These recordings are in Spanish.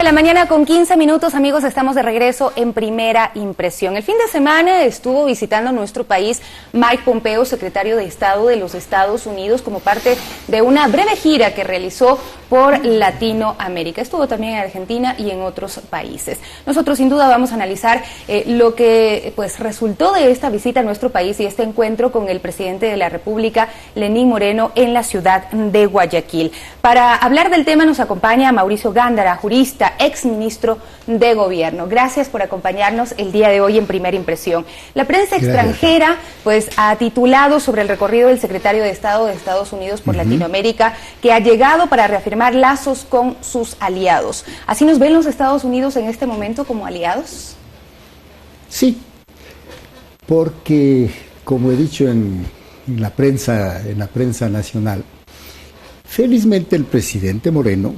De la mañana con 15 minutos, amigos, estamos de regreso en Primera Impresión. El fin de semana estuvo visitando nuestro país Mike Pompeo, secretario de Estado de los Estados Unidos, como parte de una breve gira que realizó por Latinoamérica. Estuvo también en Argentina y en otros países. Nosotros sin duda vamos a analizar lo que resultó de esta visita a nuestro país y este encuentro con el presidente de la República, Lenín Moreno, en la ciudad de Guayaquil. Para hablar del tema nos acompaña Mauricio Gándara, jurista, ex ministro de Gobierno. Gracias por acompañarnos el día de hoy en Primera Impresión. La prensa extranjera ha titulado sobre el recorrido del secretario de Estado de Estados Unidos por Latinoamérica, que ha llegado para reafirmar lazos con sus aliados. ¿Así nos ven los Estados Unidos en este momento como aliados? Sí, porque como he dicho en la prensa nacional, felizmente el presidente Moreno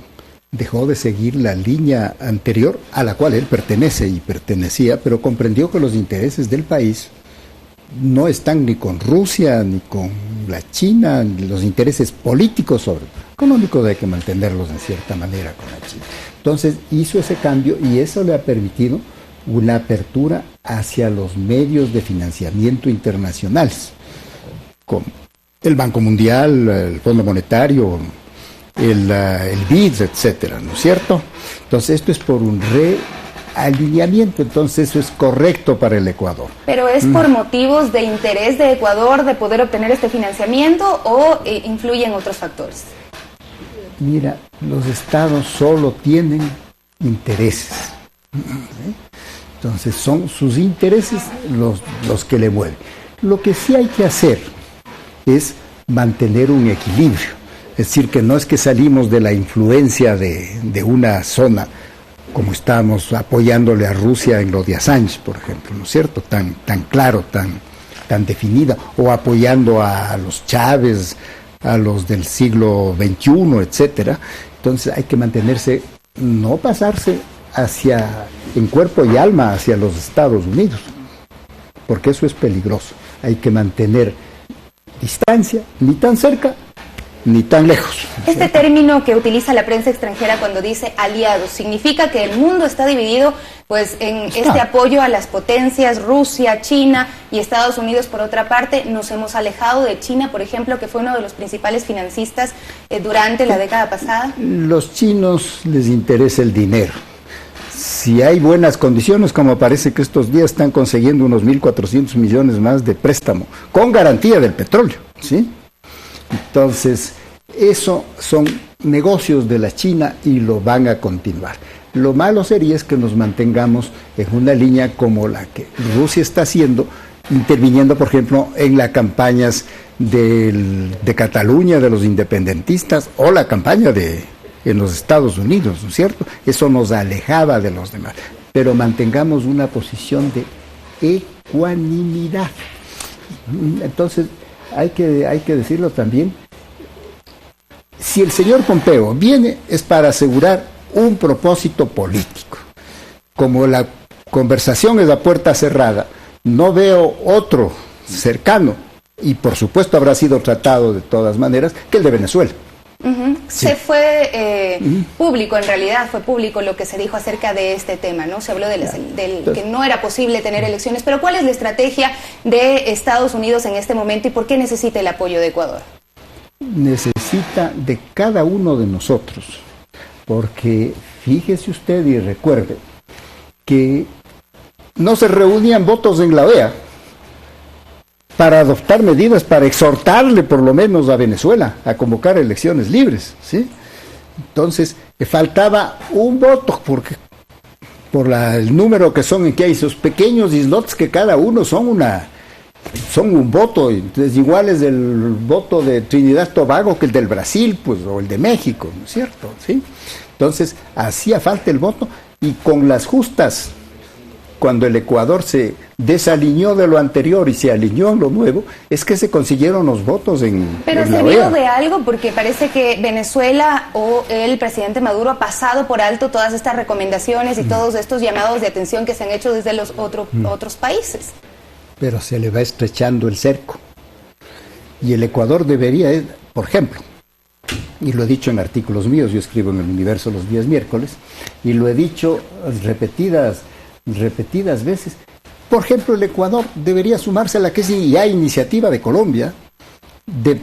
dejó de seguir la línea anterior a la cual él pertenece y pertenecía, pero comprendió que los intereses del país no están ni con Rusia, ni con la China, ni los intereses políticos sobre económicos hay que mantenerlos en cierta manera con la China. Entonces hizo ese cambio y eso le ha permitido una apertura hacia los medios de financiamiento internacionales, como el Banco Mundial, el Fondo Monetario, el BID, etcétera, ¿no es cierto? Entonces esto es por un realineamiento, entonces eso es correcto para el Ecuador. ¿Pero es por motivos de interés de Ecuador de poder obtener este financiamiento o influyen otros factores? Mira, los estados solo tienen intereses, entonces son sus intereses los que le mueven. Lo que sí hay que hacer es mantener un equilibrio. Es decir, que no es que salimos de la influencia de una zona, como estábamos apoyándole a Rusia en lo de Assange, por ejemplo, ¿no es cierto? Tan claro, tan definida, o apoyando a los Chávez, a los del siglo XXI, etcétera. Entonces hay que mantenerse, no pasarse en cuerpo y alma hacia los Estados Unidos, porque eso es peligroso. Hay que mantener distancia, ni tan cerca, ni tan lejos. Este término que utiliza la prensa extranjera cuando dice aliados, ¿significa que el mundo está dividido en este apoyo a las potencias, Rusia, China y Estados Unidos por otra parte? Nos hemos alejado de China, por ejemplo, que fue uno de los principales financistas durante la década pasada. Los chinos les interesa el dinero. Si hay buenas condiciones, como parece que estos días están consiguiendo unos 1.400 millones más de préstamo, con garantía del petróleo, ¿sí? Entonces, eso son negocios de la China y lo van a continuar. Lo malo sería es que nos mantengamos en una línea como la que Rusia está haciendo, interviniendo, por ejemplo, en las campañas de Cataluña, de los independentistas, o la campaña en los Estados Unidos, ¿no es cierto? Eso nos alejaba de los demás. Pero mantengamos una posición de ecuanimidad. Entonces, hay que decirlo también, si el señor Pompeo viene es para asegurar un propósito político. Como la conversación es a puerta cerrada, no veo otro cercano, y por supuesto habrá sido tratado de todas maneras, que el de Venezuela. Sí. Se fue público, en realidad fue público lo que se dijo acerca de este tema, ¿no? Se habló que no era posible tener elecciones, pero ¿cuál es la estrategia de Estados Unidos en este momento y por qué necesita el apoyo de Ecuador? Necesita de cada uno de nosotros, porque fíjese usted y recuerde que no se reunían votos en la OEA para adoptar medidas, para exhortarle por lo menos a Venezuela a convocar elecciones libres, ¿sí? Entonces, faltaba un voto, porque por el número que son, en que hay esos pequeños islotes que cada uno son un voto, entonces igual es el voto de Trinidad y Tobago que el del Brasil, o el de México, ¿no es cierto? ¿Sí? Entonces, hacía falta el voto, y con las justas, cuando el Ecuador se desalineó de lo anterior y se alineó en lo nuevo, es que se consiguieron los votos en la OEA. Pero ¿sirvió de algo? Porque parece que Venezuela o el presidente Maduro ha pasado por alto todas estas recomendaciones y todos estos llamados de atención que se han hecho desde los otros países. Pero se le va estrechando el cerco. Y el Ecuador debería, por ejemplo, y lo he dicho en artículos míos, yo escribo en El Universo los días miércoles, y lo he dicho repetidas veces. Por ejemplo, el Ecuador debería sumarse a la que es ya iniciativa de Colombia de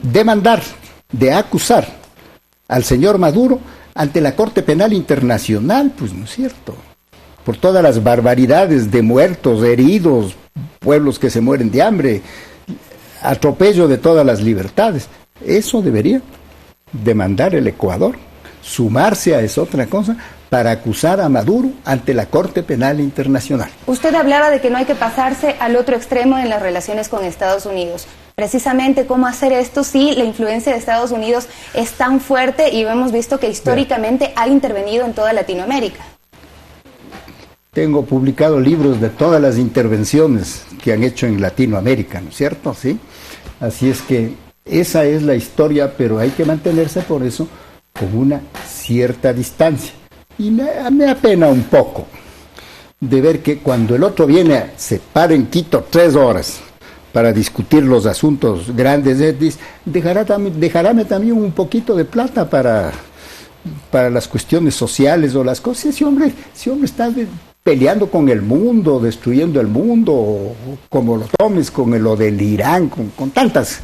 demandar, de acusar al señor Maduro ante la Corte Penal Internacional, pues no es cierto, por todas las barbaridades de muertos, heridos, pueblos que se mueren de hambre, atropello de todas las libertades. Eso debería demandar el Ecuador, sumarse a esa otra cosa para acusar a Maduro ante la Corte Penal Internacional. Usted hablaba de que no hay que pasarse al otro extremo en las relaciones con Estados Unidos. Precisamente, ¿cómo hacer esto si la influencia de Estados Unidos es tan fuerte y hemos visto que históricamente ha intervenido en toda Latinoamérica? Tengo publicado libros de todas las intervenciones que han hecho en Latinoamérica, ¿no es cierto? ¿Sí? Así es que esa es la historia, pero hay que mantenerse por eso con una cierta distancia. Y me apena un poco de ver que cuando el otro viene, se para en Quito 3 horas para discutir los asuntos grandes, dice, dejaráme también un poquito de plata para las cuestiones sociales o las cosas. Ese hombre está peleando con el mundo, destruyendo el mundo, o como lo tomes, con lo del Irán, con tantos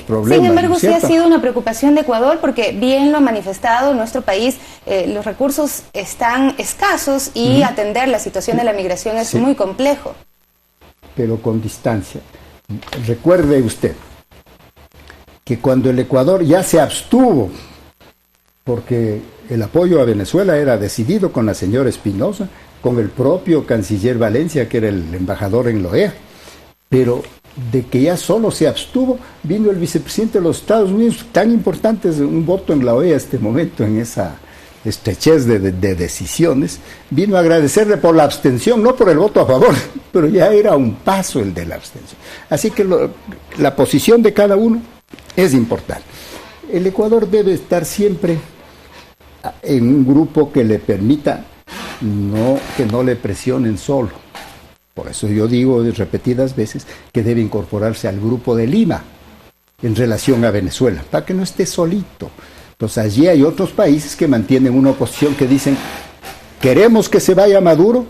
problemas. Sin embargo, ¿no es sí ha cierto? sido una preocupación de Ecuador, porque bien lo ha manifestado, en nuestro país los recursos están escasos y atender la situación de la migración es muy complejo. Pero con distancia. Recuerde usted que cuando el Ecuador ya se abstuvo, porque el apoyo a Venezuela era decidido con la señora Espinosa, con el propio canciller Valencia, que era el embajador en la OEA, pero de que ya solo se abstuvo, vino el vicepresidente de los Estados Unidos, tan importante es un voto en la OEA este momento, en esa estrechez de decisiones, vino a agradecerle por la abstención, no por el voto a favor, pero ya era un paso el de la abstención. Así que la posición de cada uno es importante. El Ecuador debe estar siempre en un grupo que le permita que no le presionen solo. Por eso yo digo repetidas veces que debe incorporarse al grupo de Lima en relación a Venezuela, para que no esté solito. Entonces allí hay otros países que mantienen una oposición que dicen, queremos que se vaya Maduro,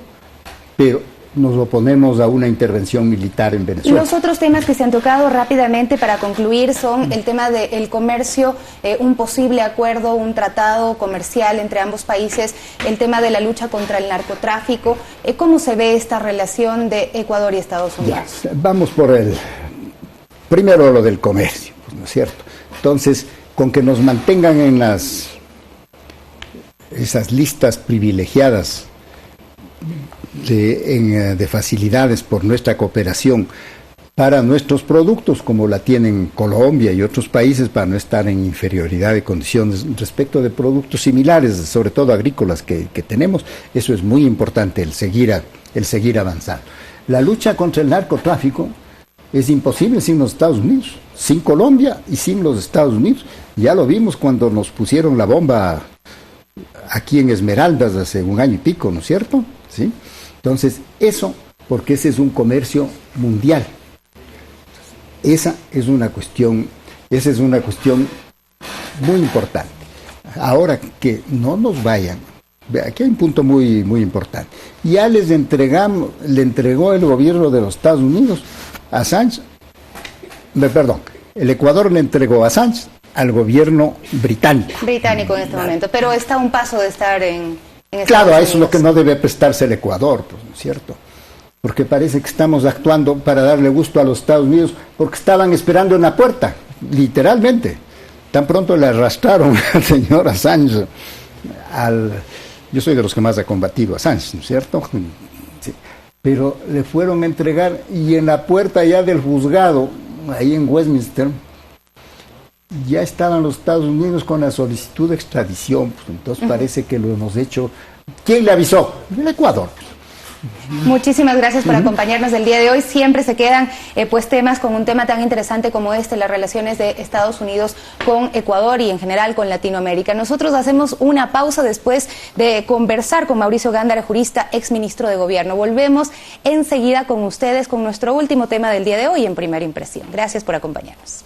pero nos oponemos a una intervención militar en Venezuela. Los otros temas que se han tocado rápidamente para concluir son el tema del comercio, un posible acuerdo, un tratado comercial entre ambos países, el tema de la lucha contra el narcotráfico. ¿Cómo se ve esta relación de Ecuador y Estados Unidos? Ya, vamos por primero lo del comercio, pues, ¿no es cierto? Entonces, con que nos mantengan en esas listas privilegiadas de facilidades por nuestra cooperación para nuestros productos, como la tienen Colombia y otros países, para no estar en inferioridad de condiciones respecto de productos similares, sobre todo agrícolas que tenemos. Eso es muy importante, el seguir avanzando. La lucha contra el narcotráfico es imposible sin los Estados Unidos, sin Colombia y sin los Estados Unidos. Ya lo vimos cuando nos pusieron la bomba aquí en Esmeraldas hace 1 año y pico, ¿no es cierto? ¿Sí? Entonces, eso, porque ese es un comercio mundial. Esa es una cuestión muy importante. Ahora que no nos vayan, aquí hay un punto muy, muy importante. Ya le entregó el gobierno de los Estados Unidos a Assange, el Ecuador le entregó a Assange al gobierno británico. Británico en este momento, pero está a un paso de estar en Claro, a eso es lo que no debe prestarse el Ecuador, pues, ¿no es cierto? Porque parece que estamos actuando para darle gusto a los Estados Unidos, porque estaban esperando en la puerta, literalmente. Tan pronto le arrastraron al señor Assange, yo soy de los que más ha combatido a Assange, ¿no es cierto? Sí. Pero le fueron a entregar, y en la puerta ya del juzgado, ahí en Westminster, ya estaban los Estados Unidos con la solicitud de extradición, pues entonces parece que lo hemos hecho. ¿Quién le avisó? El Ecuador. Muchísimas gracias por acompañarnos el día de hoy. Siempre se quedan temas con un tema tan interesante como este, las relaciones de Estados Unidos con Ecuador y en general con Latinoamérica. Nosotros hacemos una pausa después de conversar con Mauricio Gándara, jurista, exministro de Gobierno. Volvemos enseguida con ustedes con nuestro último tema del día de hoy en Primera Impresión. Gracias por acompañarnos.